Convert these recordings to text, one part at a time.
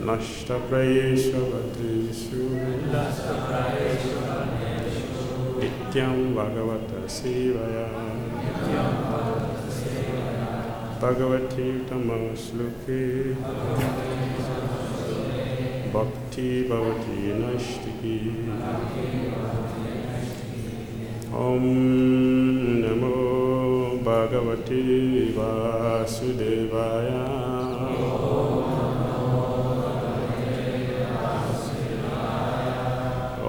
Nashtaprayesha Vadrishu Nityam Bhagavata Sevaya Bhagavati Tamasluki Bhakti Bhavati Nashtiki Om Namo Bhagavati Vasudevaya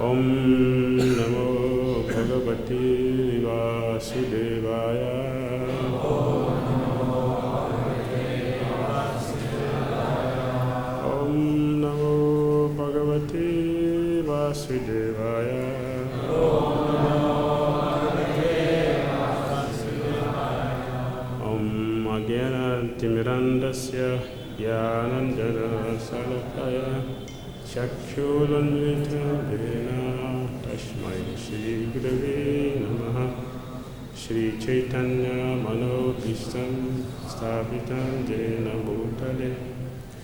Om Namo Bhagavati Vasudevaya Om Namo Bhagavati Vasudevaya Om Agyana Timirandasya Jnananjana Salakaya Chakshulunvitam Dena Tashmai Shri Gurave Namaha Shri Chaitanya Manobhishtam Sthapitam Jena Bhutale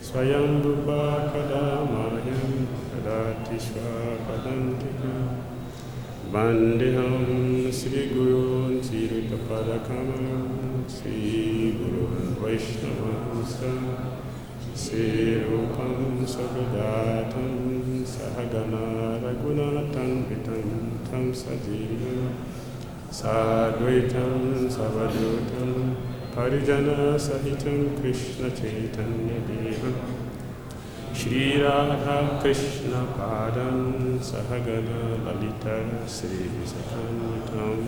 Swayambhuva Kadamayam Kadati Swapadantika Vandeham Sri Gurun Sirutapadakam Sri Gurun Vaishnavamsa Sri Rupam Sagadatam Sahagana Raghunathan Vitam Tam Sajivam Sadvaitam Savadutam Parijana Sahitam Krishna Chaitanya Devam Shri Radha Krishna Padam Sahagana Lalita Sri Visakantam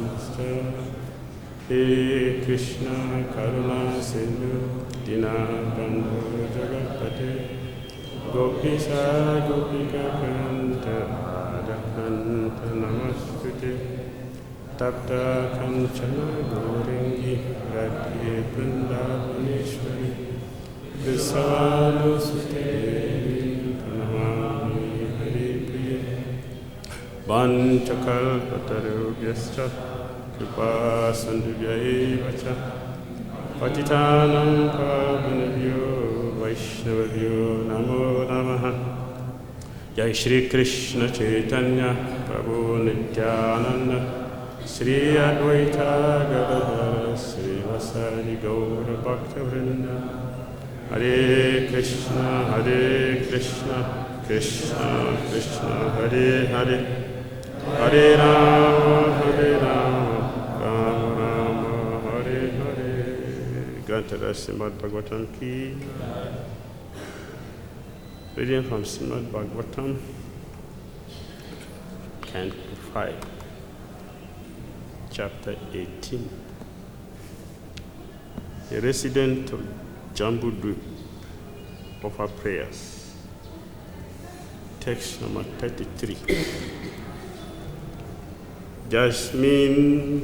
He Krishna Karuna Sindhu Dinabandhu Jagapate Gopisa Gopika Kanta Radhakanta Namastute Tapta Kanchana Goringi Radhe Vrindavaneshwari Visavanusute Pranamami Hari Priya Vanchakalpatarubhyascha Kripa Sandhubhyaevacha Patitanam Pavanabhyo Vaishnavabhyo Namo Namaha Jai Shri Krishna Chaitanya Prabhu Nityananda Shri Advaita Gadadhara Shri Vasari Gaura Bhakta Vrinda Hare Krishna Krishna Krishna Hare Hare Hare Rama Granted us Srimad Bhagavatam ki. Reading from Srimad Bhagavatam, Canto 5, Chapter 18. The resident of Jambudvip offer prayers. Text number 33. Jasmine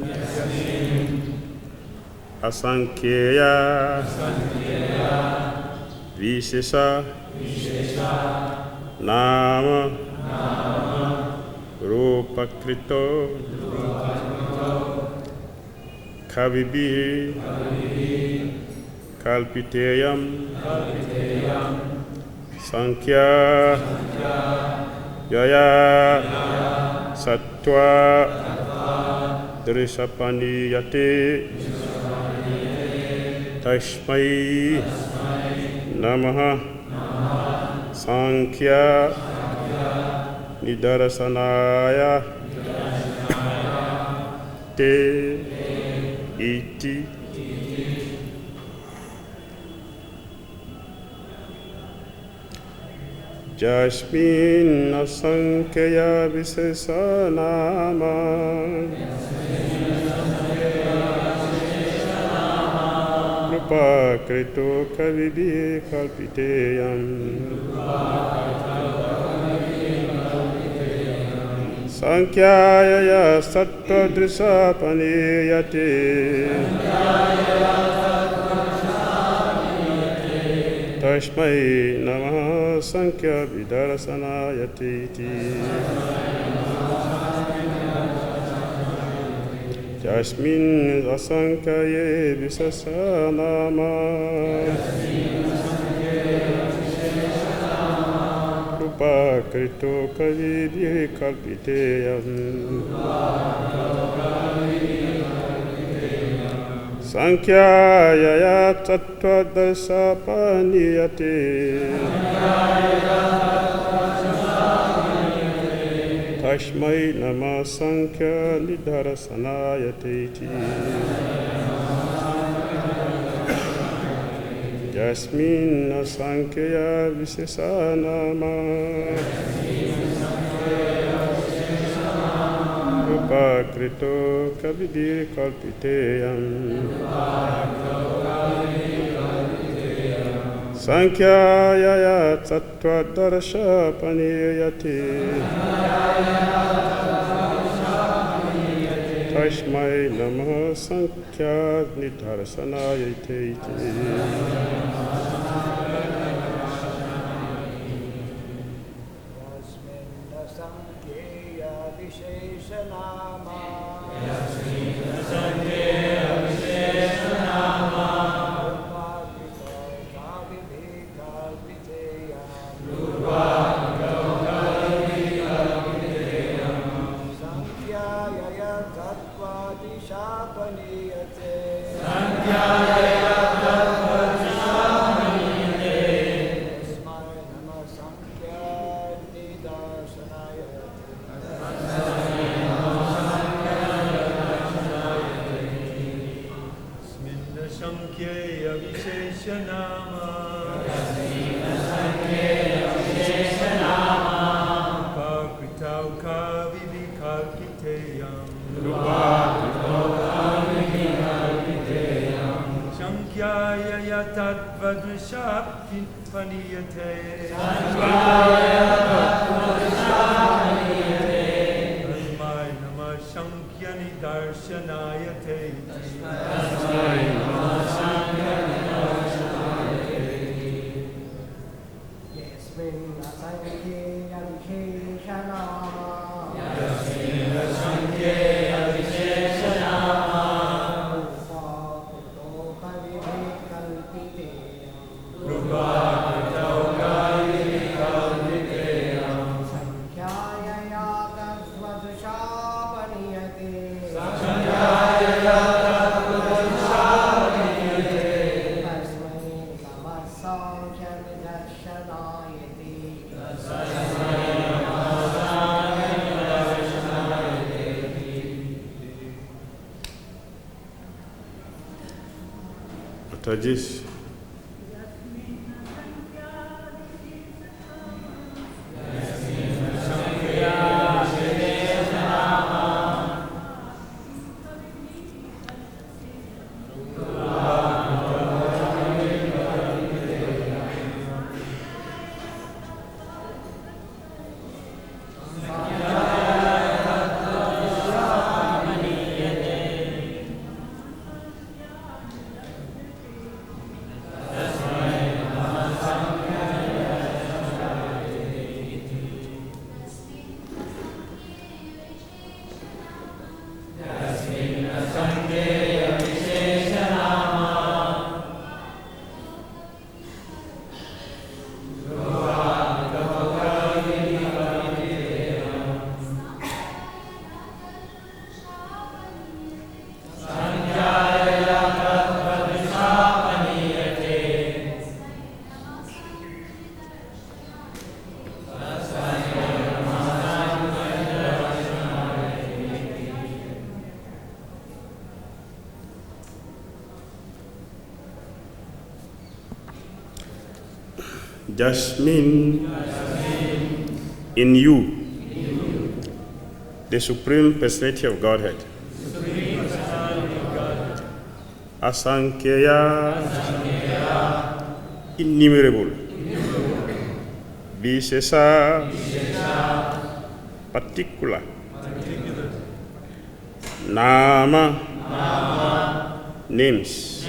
Asankheya Vishesha Nama Rupakrito Kavibi Kalpiteyam Sankhya Yaya Sattva Drisapani Yate Tashmai Namaha Sankhya Nidarasanaya Te Iti Jasmin Asankheya Visesanama Rupakrito Kavibi Kalpiteyam Sankhya Sattva Drisapani Tashmai Namaha Sankhya Vidarasanayati Jasmin Asankhaye Visasanama Upakrito Kavibhi Kalpiteyam Sankhya Tattva Darsapaniyate Tashmai Nama Sankhya Nidhara Sanayate Yasmin Sankhya Visesanama Upakrito Kavibhi Kalpiteyam Sankhya Tattva Darsha Paniyate Tashmai Namah Sankhya Nidharasanayate Tajis. Jasmine, in you, the Supreme Personality of Godhead, Asankhya, innumerable, Vishesha, particular, Nama, names,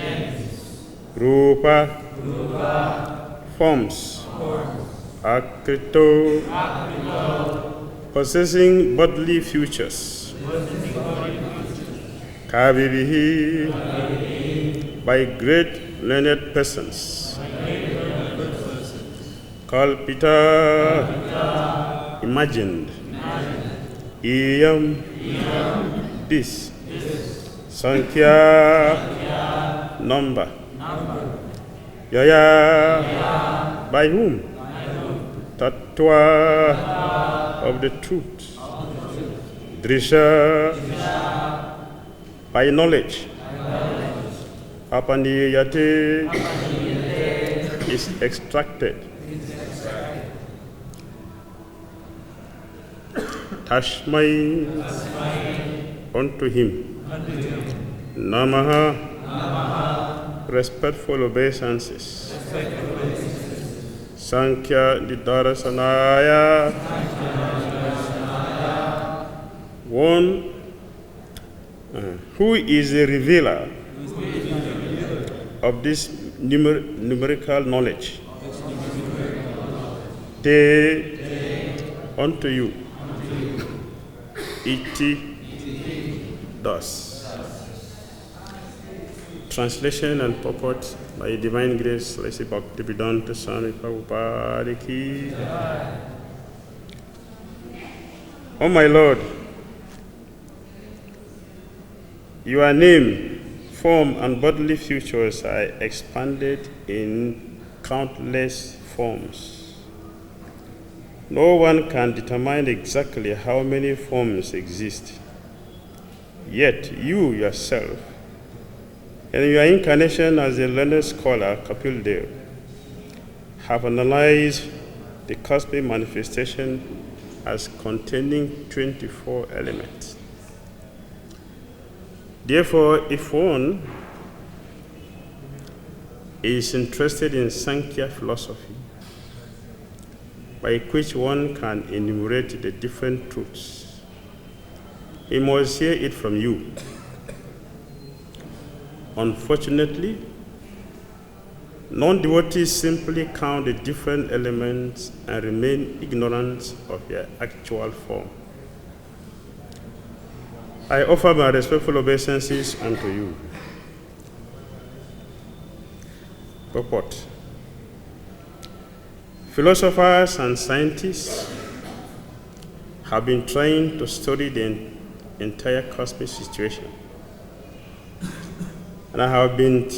Rupa, forms, Akrito, possessing bodily futures, Kavivihi, by great learned persons, Kalpita, imagined. Iyam, this. Sankhya, number. Yaya, by whom? Tattva, of the truth. Drisha, by knowledge. Apaniyate is extracted. Tashmai, unto him. Namaha, respectful obeisances. Sankhya Didarasanaya, one who is the revealer of this numerical knowledge. Te, unto you. Iti, thus. Translation and purport by Divine Grace, Blessed Bhakti Swami Prabhupada ki. Oh my Lord, your name, form, and bodily features are expanded in countless forms. No one can determine exactly how many forms exist. Yet you yourself, in your incarnation as a learned scholar, Kapil Dev, have analyzed the cosmic manifestation as containing 24 elements. Therefore, if one is interested in Sankhya philosophy, by which one can enumerate the different truths, he must hear it from you. Unfortunately, non-devotees simply count the different elements and remain ignorant of their actual form. I offer my respectful obeisances unto you. Purport. Philosophers and scientists have been trying to study the entire cosmic situation, and I have been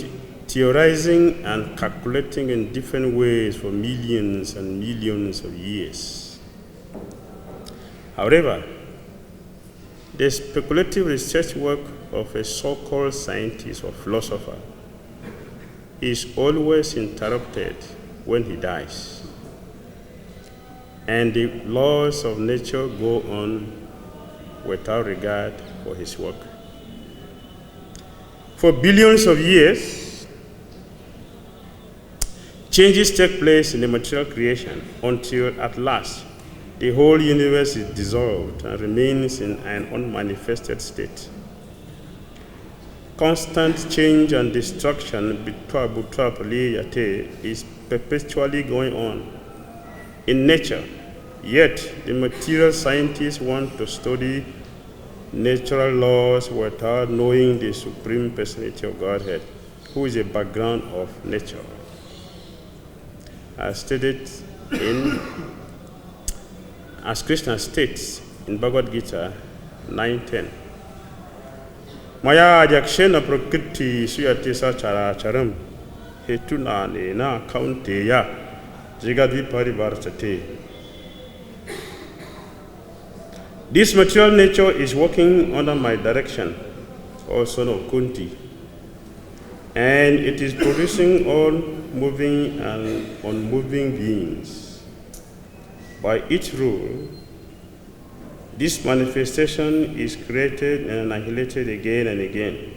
theorizing and calculating in different ways for millions and millions of years. However, the speculative research work of a so-called scientist or philosopher is always interrupted when he dies, and the laws of nature go on without regard for his work. For billions of years, changes take place in the material creation until at last the whole universe is dissolved and remains in an unmanifested state. Constant change and destruction is perpetually going on in nature, yet the material scientists want to study natural laws without knowing the Supreme Personality of Godhead, who is a background of nature. As Krishna states in Bhagavad Gita 9:10, Maya yakshena prakriti suyati sacharacharam hetuna nena kaunteya jigadvi parivarsate. This material nature is working under my direction, O son of Kunti, and it is producing all moving and unmoving beings. By each rule, this manifestation is created and annihilated again and again.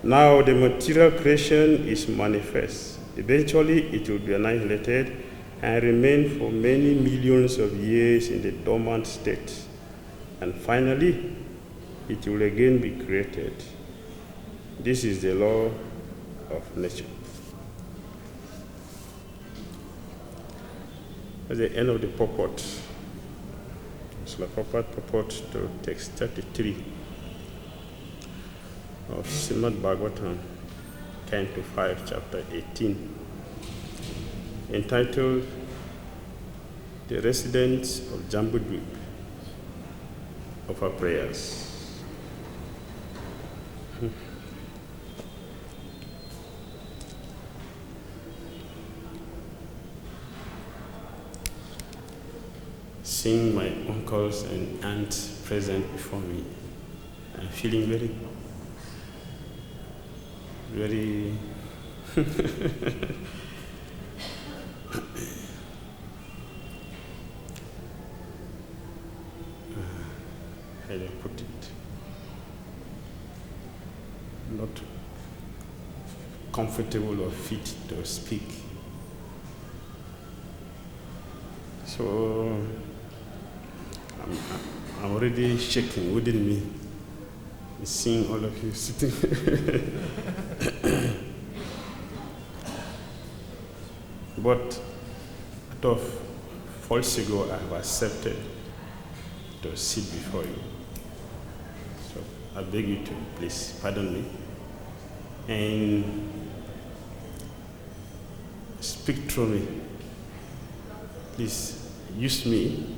Now the material creation is manifest. Eventually it will be annihilated and remain for many millions of years in the dormant state. And finally, it will again be created. This is the law of nature. At the end of the purport, so the purport to text 33 of Srimad Bhagavatam, Canto 5, Chapter 18. entitled The Residents of Jambudvip Offer Prayers. Seeing my uncles and aunts present before me, I'm feeling very how do I put it? Not comfortable or fit to speak. So I'm already shaking within me, seeing all of you sitting. But out of false ego, I have accepted to sit before you. So I beg you to please pardon me and speak through me. Please use me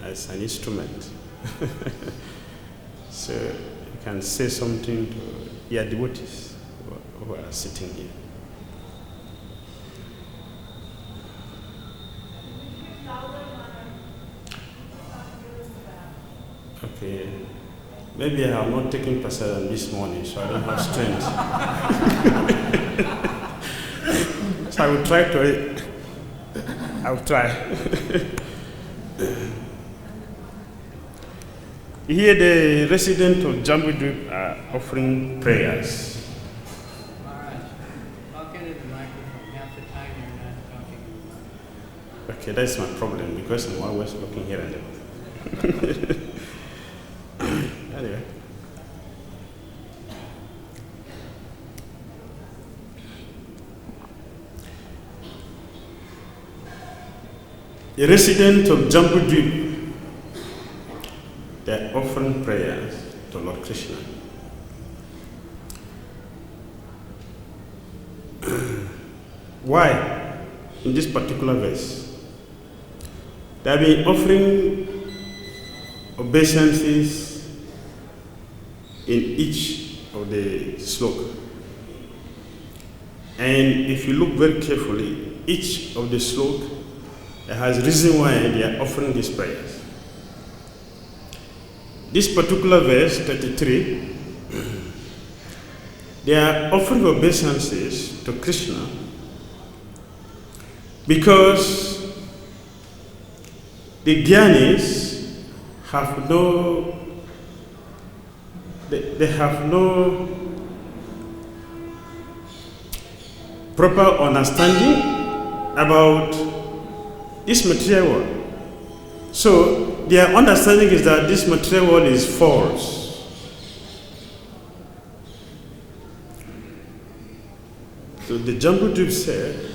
as an instrument. So you can say something to your devotees who are sitting here. Okay, maybe I have not taken prasadam this morning, so I don't have strength. So I will try to. I will try. Here, the residents of Jambudvip are offering prayers. Maharaj, talk into the microphone. Half the time you're not talking to the microphone. Okay, that's my problem because I'm always looking here and there. Anyway. The residents of Jambudvip, they are offering prayers to Lord Krishna. Why? In this particular verse, they have been offering obeisances in each of the sloka. And if you look very carefully, each of the sloka has reason why they are offering these prayers. This particular verse, 33, they are offering obeisances to Krishna because the Gyanis have no, they have no proper understanding about this material world. So their understanding is that this material world is false. So the Jambudvip said,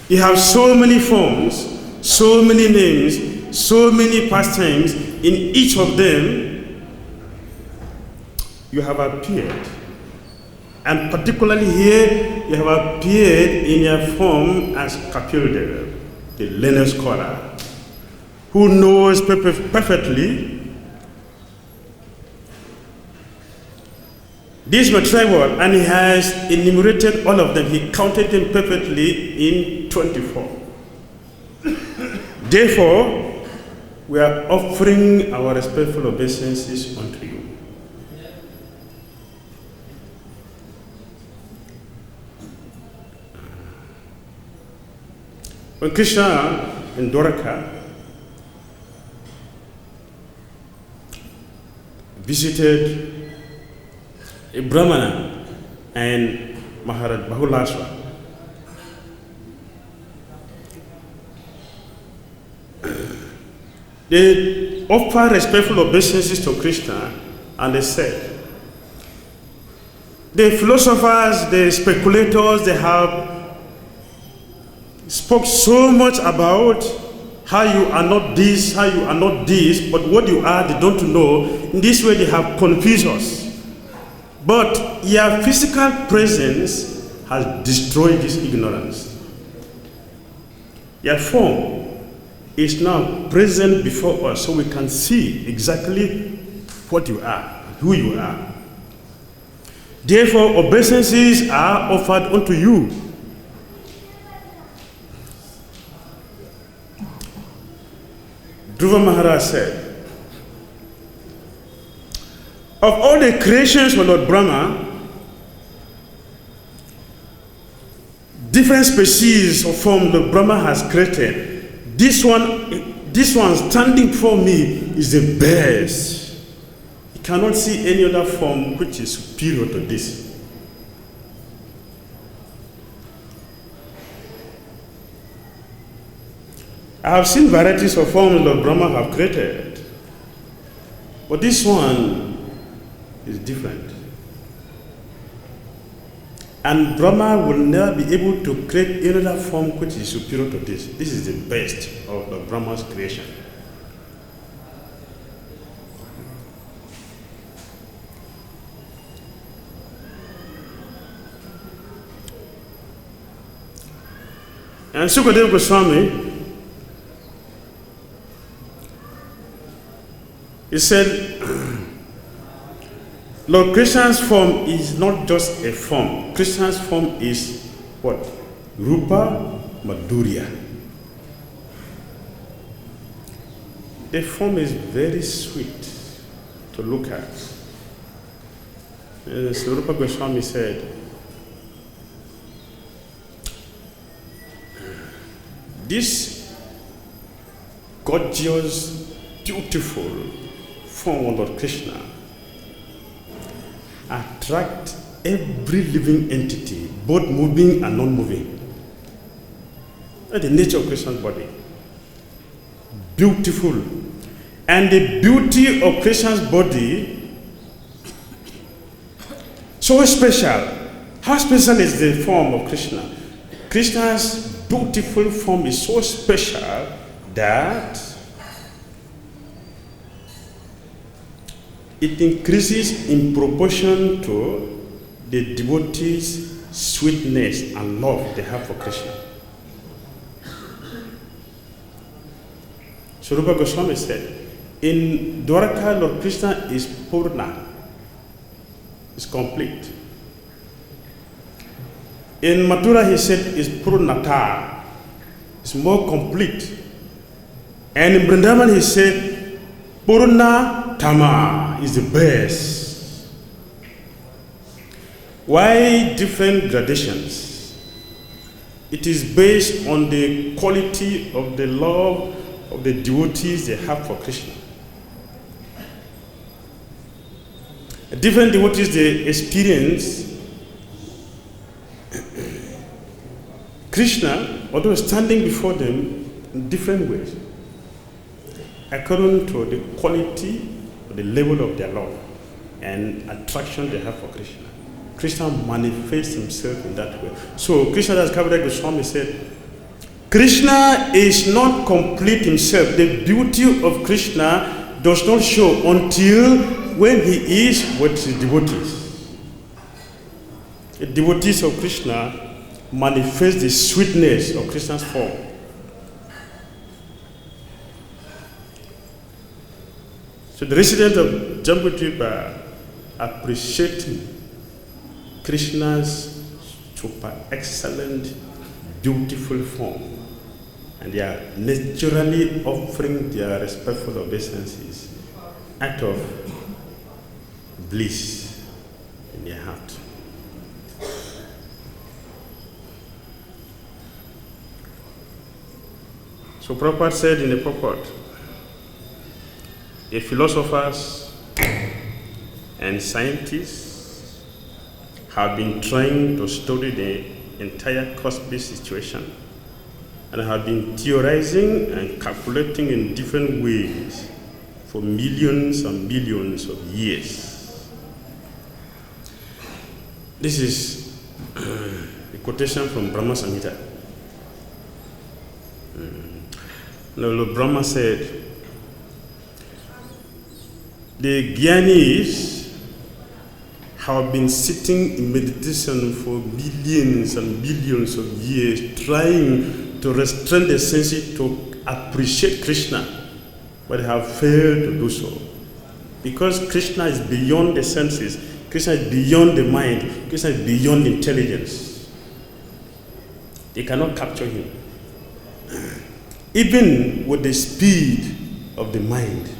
you have so many forms, so many names, so many pastimes. In each of them, you have appeared. And particularly here, you have appeared in your form as Kapildeva, the learned scholar, who knows perfectly this material world, and he has enumerated all of them. He counted them perfectly in 24. Therefore, we are offering our respectful obeisances unto you. When Krishna and Dwaraka visited a Brahmana and Maharaj Bahulaswa, they offer respectful obeisances to Krishna, and they said, the philosophers, the speculators, they have spoke so much about how you are not this, how you are not this, but what you are, they don't know. In this way, they have confused us. But your physical presence has destroyed this ignorance. Your form is now present before us so we can see exactly what you are, who you are. Therefore, obeisances are offered unto you. Dhruva Maharaj said, of all the creations of Lord Brahma, different species of form Lord Brahma has created, this one standing before me is the best. You cannot see any other form which is superior to this. I have seen varieties of forms Lord Brahma have created, but this one is different. And Brahma will never be able to create another form which is superior to this. This is the best of the Brahma's creation. And Sukadeva Goswami, he said, Lord Krishna's form is not just a form. Krishna's form is what? Rupa Madhurya. The form is very sweet to look at. As Rupa Goswami said, this gorgeous, beautiful form of Lord Krishna attract every living entity, both moving and non-moving. That's the nature of Krishna's body. Beautiful. And the beauty of Krishna's body, so special. How special is the form of Krishna? Krishna's beautiful form is so special that it increases in proportion to the devotees' sweetness and love they have for Krishna. So Rupa Goswami said, in Dwaraka, Lord Krishna is Purna, is complete. In Mathura, he said, is Purnata, is more complete. And in Vrindavan, he said, Purna Tama is the best. Why different gradations? It is based on the quality of the love of the devotees they have for Krishna. Different devotees they experience Krishna, although standing before them in different ways, according to the quality or the level of their love and attraction they have for Krishna. Krishna manifests himself in that way. So Krishna Das Kaviraj Goswami said, Krishna is not complete himself. The beauty of Krishna does not show until when he is with his devotees. The devotees of Krishna manifest the sweetness of Krishna's form. So the residents of Jambudvipa appreciating Krishna's super excellent, beautiful form, and they are naturally offering their respectful obeisances out of bliss in their heart. So Prabhupada said in the purport, the philosophers and scientists have been trying to study the entire cosmic situation and have been theorizing and calculating in different ways for millions and millions of years. This is a quotation from Brahma Samhita. Lord Brahma said, the Gyanis have been sitting in meditation for billions and billions of years, trying to restrain the senses to appreciate Krishna, but have failed to do so. Because Krishna is beyond the senses, Krishna is beyond the mind, Krishna is beyond intelligence. They cannot capture him. Even with the speed of the mind.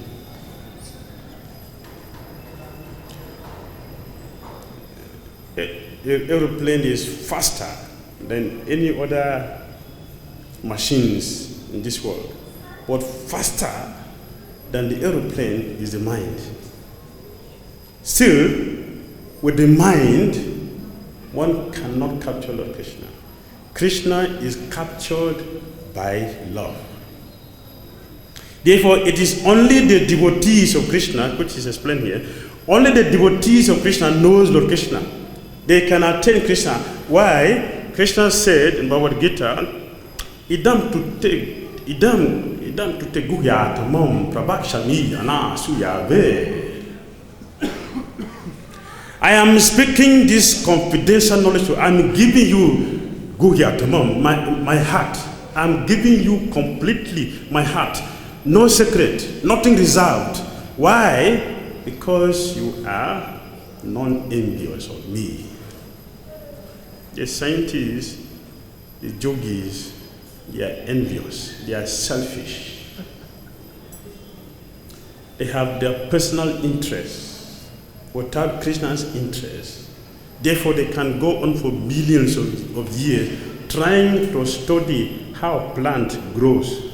The aeroplane is faster than any other machines in this world. But faster than the aeroplane is the mind. Still, with the mind, one cannot capture Lord Krishna. Krishna is captured by love. Therefore, it is only the devotees of Krishna, which is explained here, only the devotees of Krishna knows Lord Krishna. They can attain Krishna. Why? Krishna said in Bhagavad Gita, idam tu te guhya tamam prabhakshami ana suyave. I am speaking this confidential knowledge to you. I am giving you guhya tamam, my heart. I am giving you completely my heart. No secret, nothing reserved. Why? Because you are non-envious of me. The scientists, the yogis, they are envious, they are selfish. They have their personal interests without Krishna's interest. Therefore, they can go on for billions of years trying to study how a plant grows.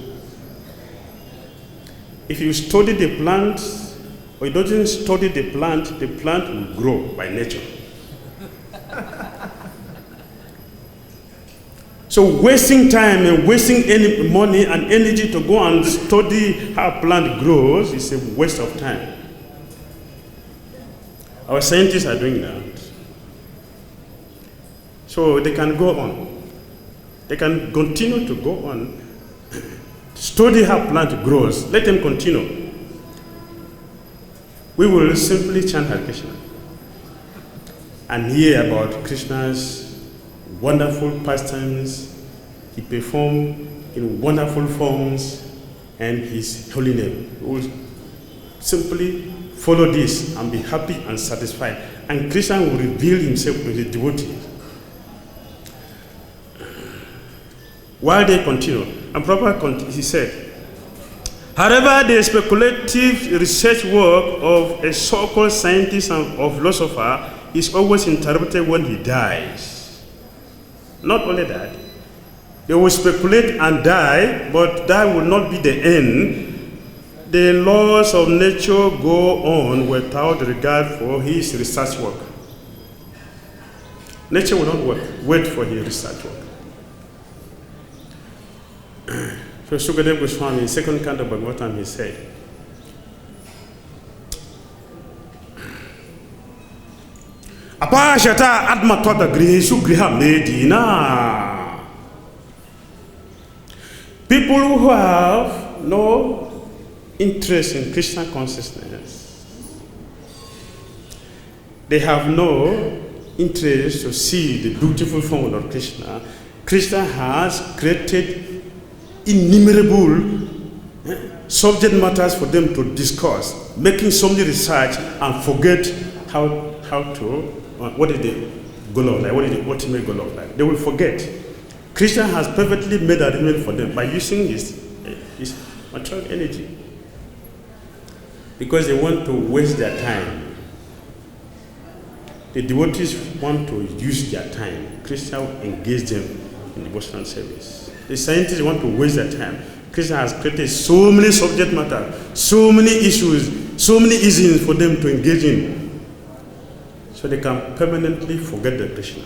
If you study the plant, or you don't study the plant will grow by nature. So wasting time and wasting any money and energy to go and study how a plant grows is a waste of time. Our scientists are doing that. So they can go on. They can continue to go on. Study how plant grows. Let them continue. We will simply chant Hare Krishna and hear about Krishna's wonderful pastimes. He performed in wonderful forms and his holy name. We will simply follow this and be happy and satisfied. And Krishna will reveal himself to his devotees. While they continue, and Prabhupada, he said, however, the speculative research work of a so-called scientist and of philosopher is always interrupted when he dies. Not only that, they will speculate and die, but that will not be the end. The laws of nature go on without regard for his research work. Nature will not wait for his research work. So Sukadeva Goswami, in second canto of Bhagavatam, he said, Apashata atmatwata grihesu griha medina. People who have no interest in Krishna consciousness, they have no interest to see the beautiful form of Krishna. Krishna has created innumerable subject matters for them to discuss, making so many research and forget what is the goal of life, what is the ultimate goal of life. They will forget. Krishna has perfectly made arrangement for them by using his material energy. Because they want to waste their time. The devotees want to use their time. Krishna will engage them in devotional service. The scientists want to waste their time. Krishna has created so many subject matter, so many issues, so many issues for them to engage in. So they can permanently forget the Krishna.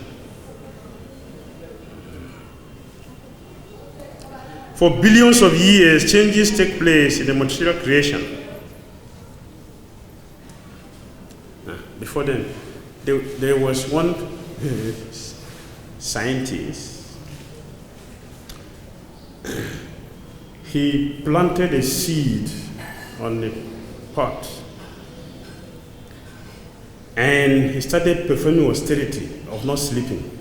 For billions of years, changes take place in the material creation. Before then, there was one scientist. He planted a seed on a pot. And he started performing austerity of not sleeping.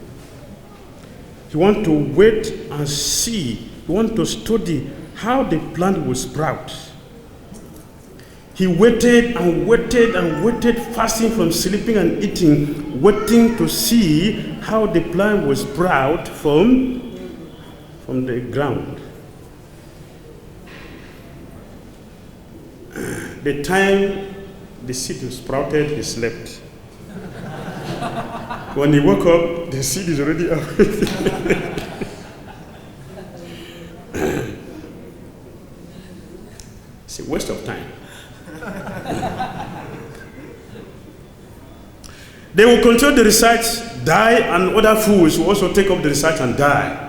He wanted to wait and see. He wanted to study how the plant will sprout. He waited and waited and waited, fasting from sleeping and eating, waiting to see how the plant will sprout from the ground. The time the seed sprouted, he slept. When he woke up, the seed is already out. It's a waste of time. They will continue the research, die, and other fools will also take up the research and die.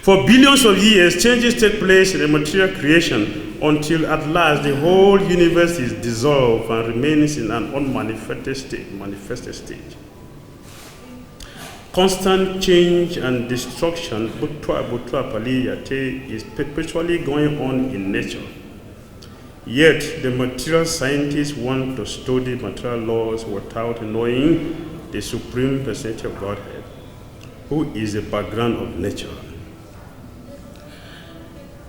For billions of years, changes take place in the material creation until at last the whole universe is dissolved and remains in an manifested state. Constant change and destruction is perpetually going on in nature. Yet the material scientists want to study material laws without knowing the Supreme Personality of Godhead, who is the background of nature.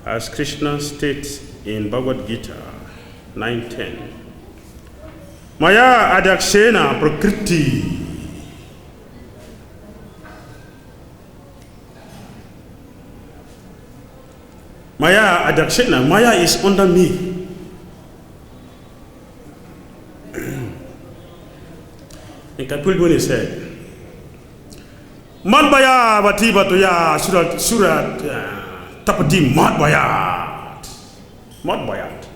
As Krishna states in Bhagavad Gita 9:10, Maya adakshena prakriti. Maya adakshena, Maya is under me. In Kapil said, Madbaya Batibatoya Surat Tapati Madbayat. Madbayat.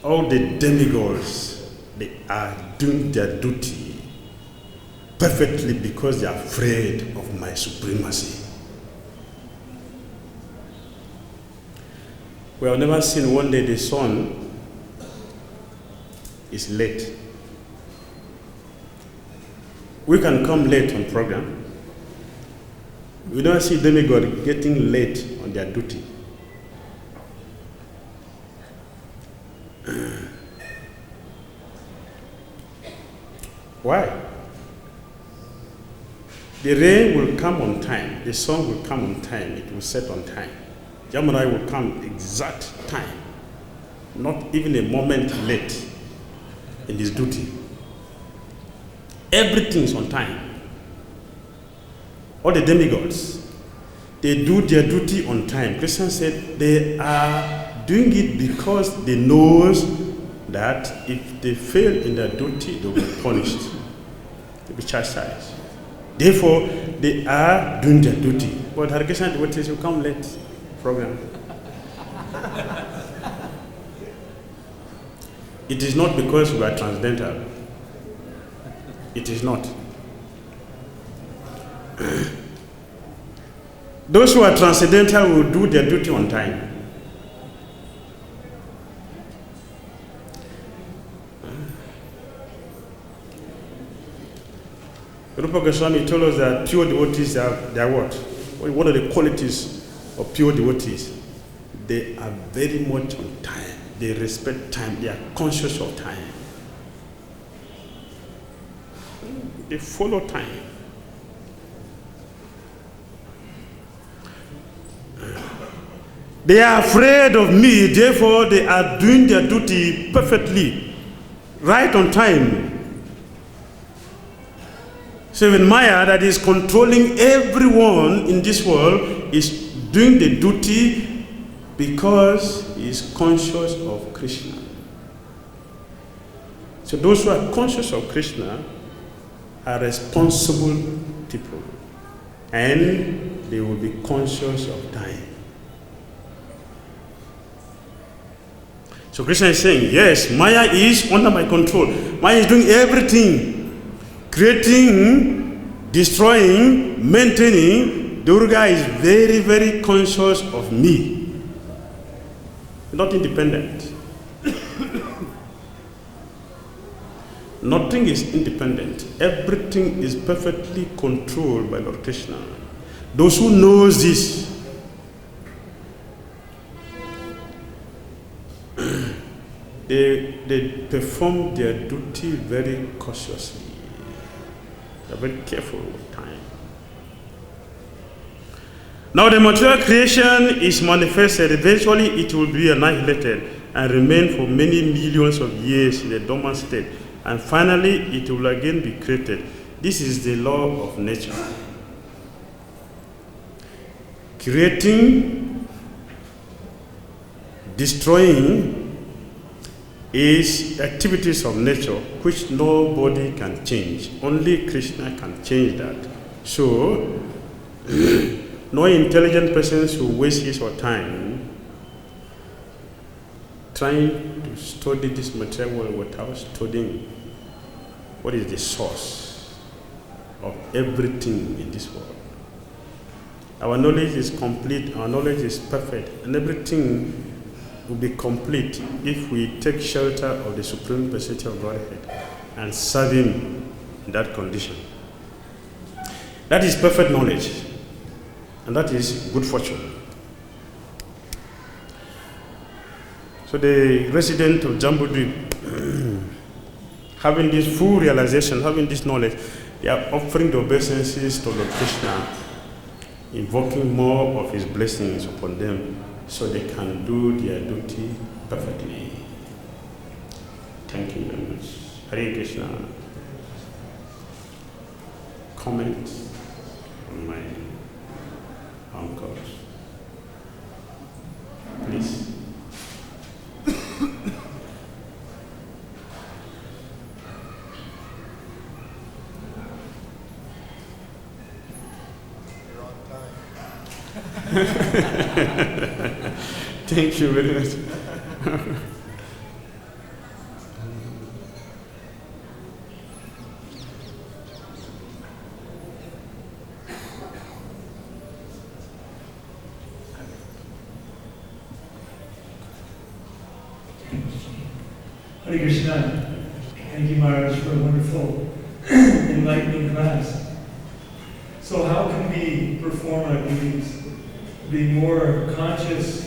All the demigods, they are doing their duty perfectly because they are afraid of my supremacy. We have never seen one day the sun is late. We can come late on program. We don't see demigod getting late on their duty. Why? The rain will come on time. The sun will come on time. It will set on time. Yamuna will come exact time. Not even a moment late in his duty. Everything is on time. All the demigods, they do their duty on time. Krishna said they are doing it because they know that if they fail in their duty, they will be punished. They will be chastised. Therefore, they are doing their duty. But Hare Krishna devotees will come late program. It is not because we are transcendental. It is not. Those who are transcendental will do their duty on time. Rupa Goswami told us that pure devotees they are what? What are the qualities of pure devotees? They are very much on time. They respect time. They are conscious of time. They follow time. They are afraid of me, therefore they are doing their duty perfectly, right on time. So when Maya, that is controlling everyone in this world, is doing the duty because he is conscious of Krishna. So those who are conscious of Krishna are responsible people, and they will be conscious of time. So Krishna is saying, yes, Maya is under my control. Maya is doing everything, creating, destroying, maintaining. Durga is very, very conscious of me, not independent. Nothing is independent. Everything is perfectly controlled by Lord Krishna. Those who knows this, they perform their duty very cautiously. They're very careful with time. Now the material creation is manifested. Eventually it will be annihilated and remain for many millions of years in a dormant state. And finally it will again be created. This is the law of nature. Creating, destroying is activities of nature which nobody can change. Only Krishna can change that. So, no intelligent person should waste his or time trying to study this material world without studying what is the source of everything in this world. Our knowledge is complete, our knowledge is perfect, and everything will be complete if we take shelter of the Supreme Personality of Godhead and serve Him in that condition. That is perfect knowledge, and that is good fortune. So the resident of Jambudvip, having this full realization, having this knowledge, they are offering the obeisances to Lord Krishna, invoking more of his blessings upon them so they can do their duty perfectly. Thank you very much. Hare Krishna. Comment on my uncles, please. Thank you very much. Hare Krishna. Thank you, Maharaj, for a wonderful, enlightening class. So how can we perform our duties, be more conscious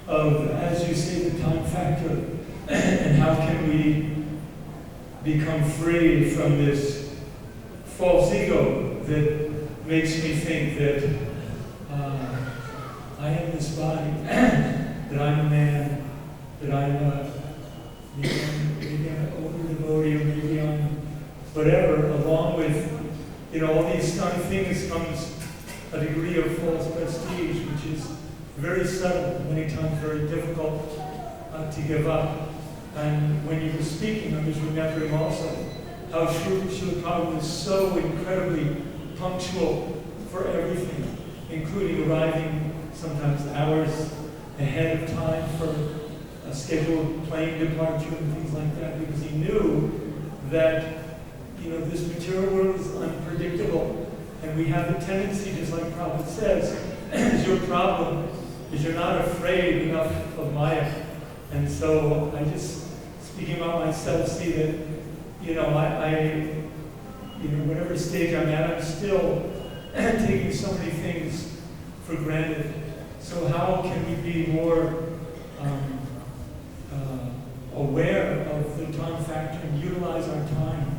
of, as you say, the time factor, and how can we become free from this false ego that makes me think that I am this body, that I'm a man, that I'm maybe I'm an older devotee, or maybe I'm whatever, along with, all these kind of things comes a degree of false prestige, which is very subtle, many times very difficult to give up. And when you were speaking, I was remembering also how Srila Prabhupada was so incredibly punctual for everything, including arriving sometimes hours ahead of time for a scheduled plane departure and things like that, because he knew that this material world is unpredictable, and we have a tendency, just like Prabhupada says, is your problem is you're not afraid enough of Maya. And so I just, speaking about myself, see that, I whatever stage I'm at, I'm still taking so many things for granted. So how can we be more aware of the time factor and utilize our time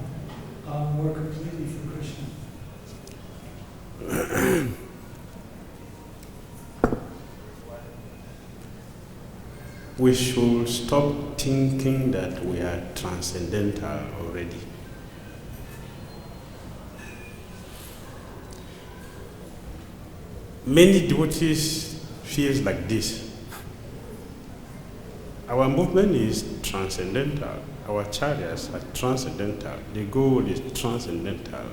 more completely for Krishna? We should stop thinking that we are transcendental already. Many devotees feel like this. Our movement is transcendental. Our chariots are transcendental. The goal is transcendental.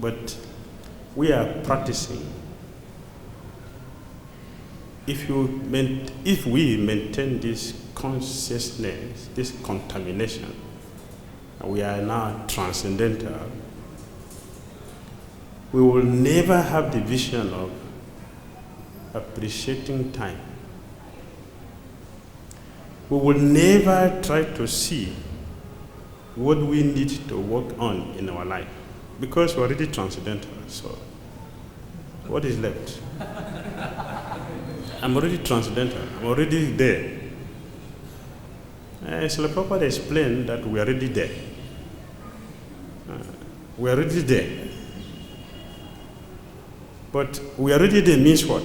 But we are practicing. If we maintain this consciousness, this contamination, we are now transcendental, we will never have the vision of appreciating time. We will never try to see what we need to work on in our life, because we're already transcendental. So what is left? I'm already transcendental. I'm already there. Srila Prabhupada explained that we are already there. We are already there. But we are already there means what?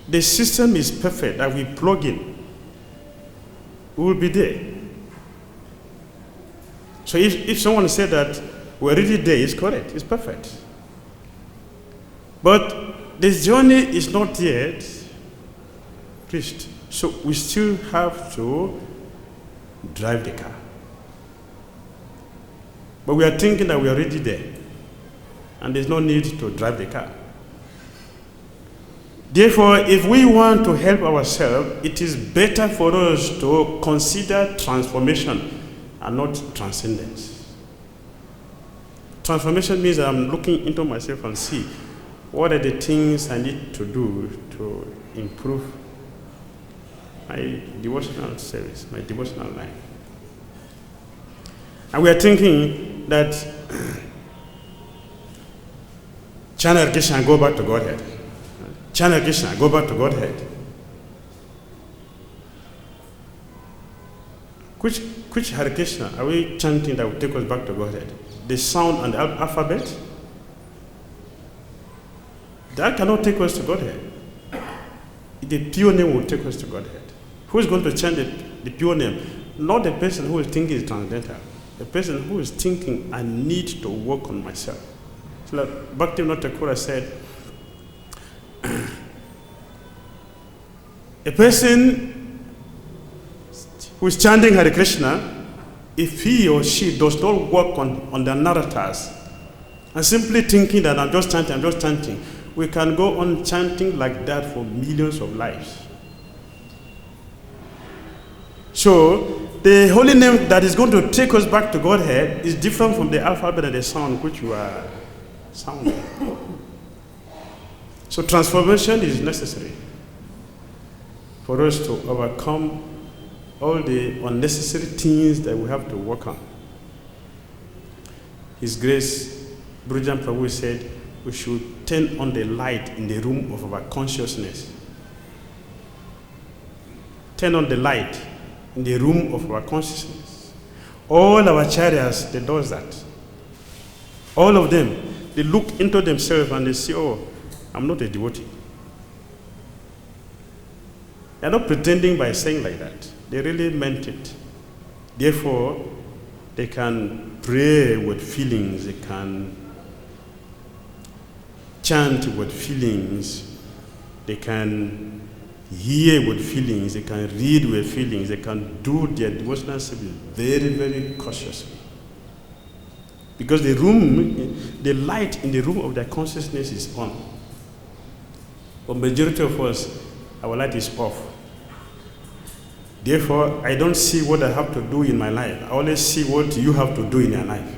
The system is perfect that we plug in. We will be there. So if someone said that we're already there, it's correct, it's perfect. But this journey is not yet reached. So we still have to drive the car. But we are thinking that we are already there. And there's no need to drive the car. Therefore, if we want to help ourselves, it is better for us to consider transformation and not transcendence. Transformation means that I'm looking into myself and see what are the things I need to do to improve my devotional service, my devotional life. And we are thinking that Channel Krishna, go back to Godhead. Channel Krishna, go back to Godhead. Which Hare Krishna are we chanting that will take us back to Godhead? The sound and the alphabet? That cannot take us to Godhead. The pure name will take us to Godhead. Who is going to chant the pure name? Not the person who is thinking is transcendental. The person who is thinking, I need to work on myself. So like Bhakti Thakur said, a person who is chanting Hare Krishna, if he or she does not work on their narrators and simply thinking that I'm just chanting, we can go on chanting like that for millions of lives. So, the holy name that is going to take us back to Godhead is different from the alphabet and the sound which you are sounding. So, transformation is necessary for us to overcome all the unnecessary things that we have to work on. His Grace, Brujan Prabhu said, we should turn on the light in the room of our consciousness. Turn on the light in the room of our consciousness. All our chariots, they do that. All of them, they look into themselves and they say, oh, I'm not a devotee. They're not pretending by saying like that. They really meant it. Therefore, they can pray with feelings, they can chant with feelings, they can hear with feelings, they can read with feelings, they can do their devotional service very, very cautiously. Because the light in the room of their consciousness is on. For majority of us, our light is off. Therefore, I don't see what I have to do in my life. I always see what you have to do in your life.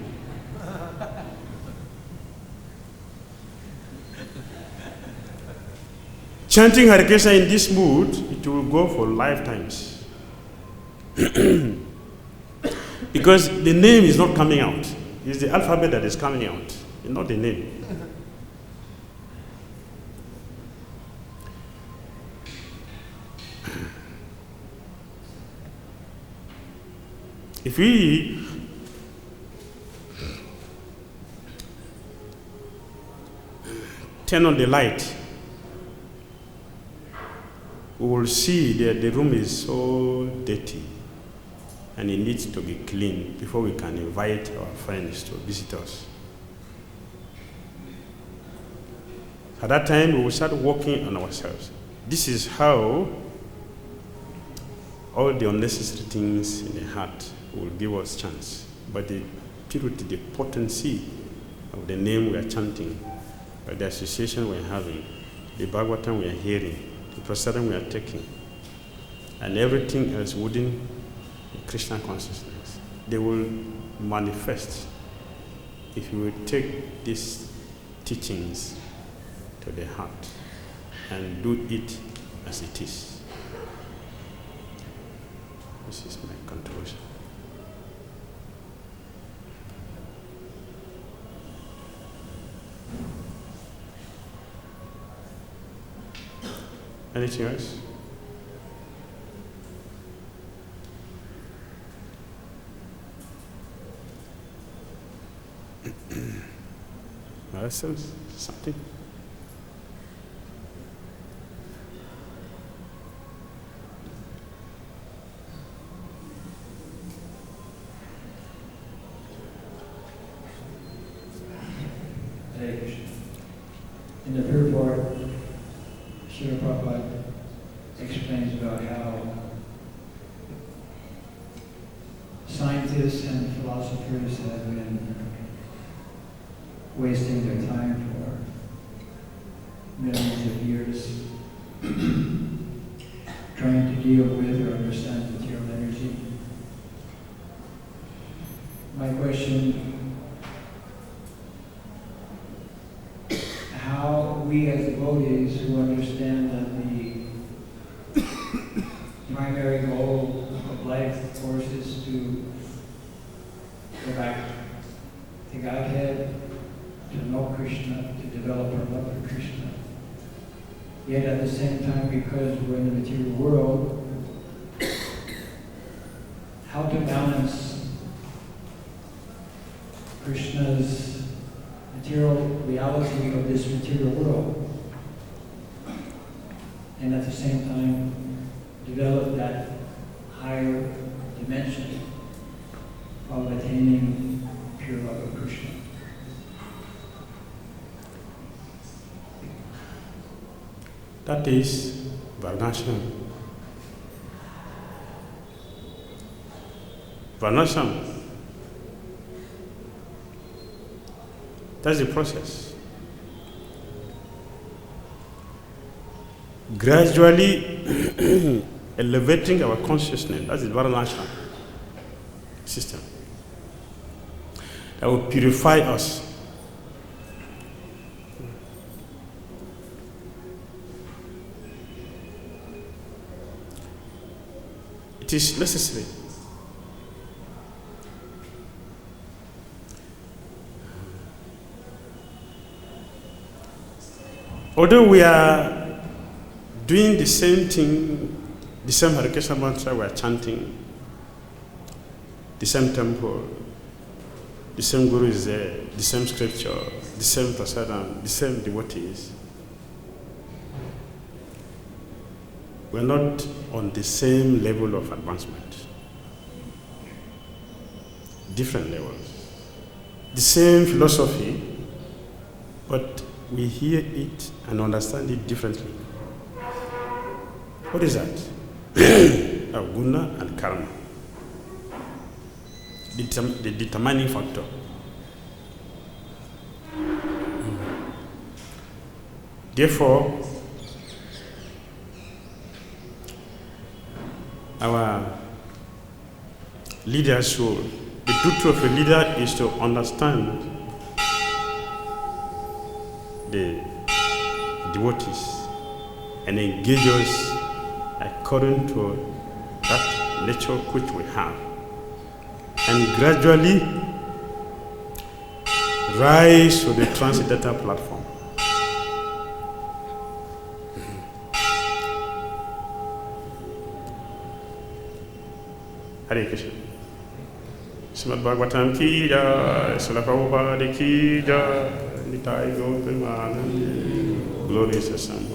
Chanting Hare Krishna in this mood, it will go for lifetimes. Because the name is not coming out. It's the alphabet that is coming out, it's not the name. If we turn on the light, we will see that the room is so dirty and it needs to be cleaned before we can invite our friends to visit us. At that time, we will start working on ourselves. This is how all the unnecessary things in the heart will give us chance. But the purity, the potency of the name we are chanting, the association we are having, the Bhagavatam we are hearing, the prasadam we are taking, and everything else within the Krishna consciousness, they will manifest if you will take these teachings to the heart and do it as it is. This is my contribution. Anything else? That's something. Hare Krishna. In the third part, Srila Prabhupada explains about how scientists and philosophers have been wasting their time for millions of years trying to deal with or understand material energy. My question, how we as devotees who understand that the primary goal of life, of course, is to go back to Godhead, to know Krishna, to develop our love for Krishna. Yet at the same time, because we're in the material world, how to balance Krishna's material reality of this material world, and at the same time develop that higher dimension of attaining pure love of Krishna. That is Varnashram. Varnashram. That's the process. Gradually elevating our consciousness. That's the Varnashram system. That will purify us. It is necessary. Although we are doing the same thing, the same Hare Krishna mantra we are chanting, the same temple, the same Guru is there, the same scripture, the same prasadam, the same devotees, we are not on the same level of advancement. Different levels. The same philosophy, but we hear it and understand it differently. What is that? Guna and karma. The determining factor. Therefore, our leaders should, the duty of a leader is to understand the devotees and engage us according to that nature which we have, and gradually rise to the transcendental platform. Hare Krishna. Srimad Bhagavatam ki jai, Srila Prabhupada ki jai, Nitai Gautam Anand, glorious assembly.